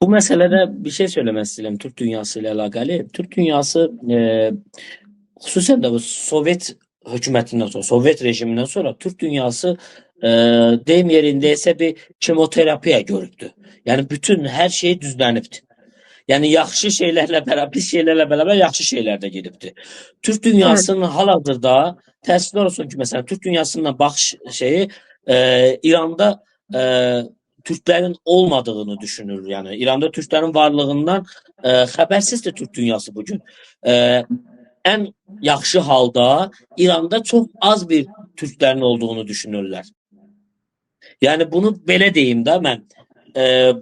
Bu meselede bir şey söylemek istedim Türk dünyası ile alakalı. Türk dünyası xüsusən də bu Sovet hökumətindən sonra, Sovet rejimindən sonra Türk dünyası deyim yerindəysə bir kemoterapiya görübdü. Yəni bütün hər şey düzlənibdi. Yəni yaxşı şeylərlə bərabər, pis şeylərlə bərabər yaxşı şeylər də gedibdi. Türk Evet, dünyasının hal-hazırda təəssüflər olsun ki, məsələn Türk dünyasından baxış şeyi İranda Türklərin olmadığını düşünür. Yəni İranda Türklərin varlığından xəbərsizdir Türk dünyası bugün. Ən yaxşı halda İranda çox az bir Türklərin olduğunu düşünürlər. Yəni bunu belə deyim də mən. E,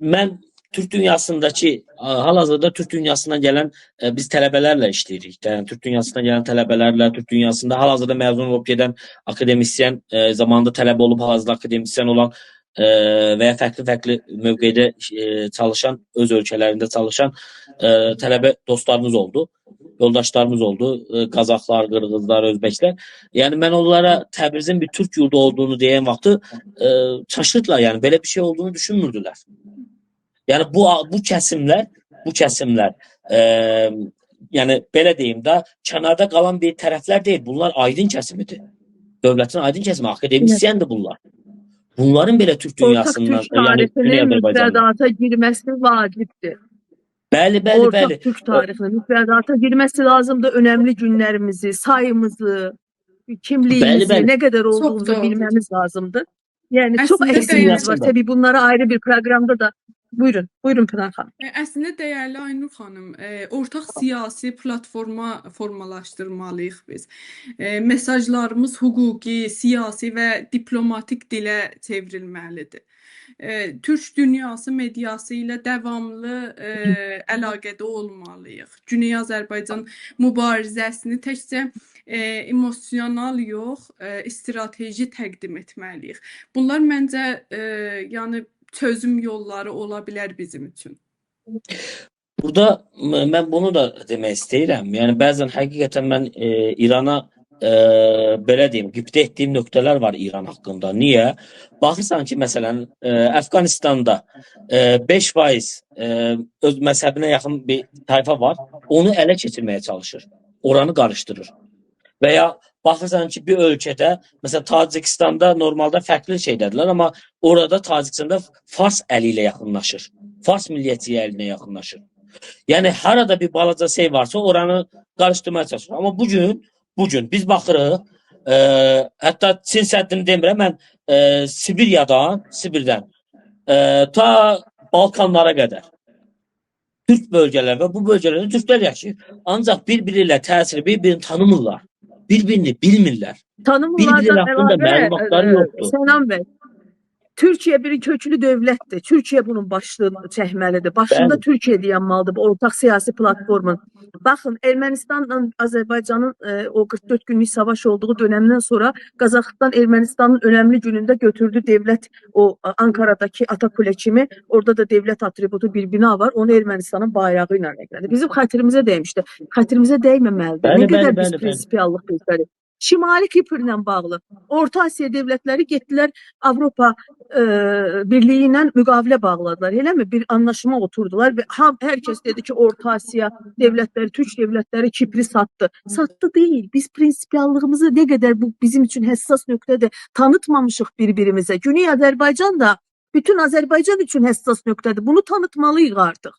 Mən Türk dünyasındakı hal-hazırda Türk dünyasından gələn biz tələbələrlə işləyirik. Yəni Türk dünyasından gələn tələbələrlə, Türk dünyasında hal-hazırda məzun olub gedən akademisyen, zamanında tələbə olub hal-hazırda akademisyen olan və ya fərqli-fərqli mövqedə çalışan, öz ölkələrində çalışan tələbə dostlarımız oldu. Yoldaşlarımız oldu. Qazaxlar, Qırğızlar, Özbəklər. Yəni mən onlara Təbrizin bir Türk yurdu olduğunu deyən vaxtı şaşırdılar. Yəni belə bir şey olduğunu düşünmürdülər. Yəni bu kəsimlər yəni belə deyim də kənarda qalan bir tərəflər deyil. Bunlar aydın kəsimidir. Dövlətin aydın kəsimi, evet. akademisyendir bunlar. Bunların belə Türk Ortak dünyasından, Türk yəni Güney tarihinin Azərbaycandan. müfredata girmesi vaciptir. Bəli, bəli, bəli. Ortak Türk tarihinin müfredata girmesi lazımdır. Önemli günlerimizi, sayımızı, Bəli, kimliğimizi, bəli. ne kadar Çok olduğumuzu doğru. bilmemiz lazımdır. Yani çok Aslında Türk eksiğimiz var. değerli, dünyasında. Tabii bunlara ayrı bir programda da buyurun Pınar Hanım. əslində dəyərli Aynur xanım, ortaq siyasi platforma formalaşdırmalıyıq biz. Mesajlarımız hüquqi, siyasi və diplomatik dilə çevrilməlidir. Türk dünyası mediası ilə davamlı əlaqədə olmalıyıq. Güney Azərbaycan mübarizəsini təkcə emosional yox, strateji təqdim etməliyik. Bunlar məncə yəni çözüm yolları ola bilər bizim üçün. Burada mən bunu da demək istəyirəm. Yəni bəzən həqiqətən mən İrana belə deyim, qibtə etdiyim nöqtələr var İran haqqında. Niyə? Baxırsan ki, məsələn, Əfqanistanda 5% öz məzhəbinə yaxın bir tayfa var. Onu ələ keçirməyə çalışır. Oranı qarışdırır. Və ya baxırsan ki, bir ölkədə, məsələn, Tacikistanda normalda fərqli şeydədirlər, amma orada Tacikistanda Fars əli ilə yaxınlaşır. Fars milliyyətçiliyi əlinə yaxınlaşır. Yəni harada bir balaca şey varsa oranı qarışdırmaya çalışır. Amma bugün biz baxırıq, hətta Çin səddini demirəm, mən Sibirdən ta Balkanlara qədər Türk bölgələr və bu bölgələrdə Türklər yaşayır. Ancaq bir-biri ilə təsiri, bir-birini tanımırlar. Bir-birini bilmirlər. Bir-biri Tanımlardan haqqında əlavə məlumatları yoxdur. Sənan bəy, Türkiye bir köklü devlettir. Türkiye bunun başlığını çəkməlidir. Başında Bəli, Türkiye dayanmalıdır bu ortak siyasi platformun. Bakın Ermenistanla Azerbaycan'ın o 44 günlük savaş olduğu dönemden sonra Qazaxıstan Ermenistan'ın önemli gününde götürdü devlet o Ankara'daki Atakule kimi orada da devlet atributu bir bina var. Onu Ermenistan'ın bayrağı ilə eklendi. Bizim xətrimizə dəymişdi. Xətrimizə dəyməməlidir. Ne bəli, bəli, kadar biz bəli, bəli. prinsipiyallıq göstərik. Şimali Kiprlə bağlı. Orta Asiya devletləri getdilər Avropa Birliği ilə müqavilə bağladılar. Eləmi? Bir anlaşma oturdular və herkes dedi ki Orta Asiya devletleri, Türk devletleri Kipri sattı. Sattı değil. Biz prinsipiyallığımızı ne kadar bu bizim için həssas nöqtədir tanıtmamışıq bir-birimizə. Güney Azərbaycan da bütün Azərbaycan üçün həssas nöqtədir. Bunu tanıtmalıyıq artıq.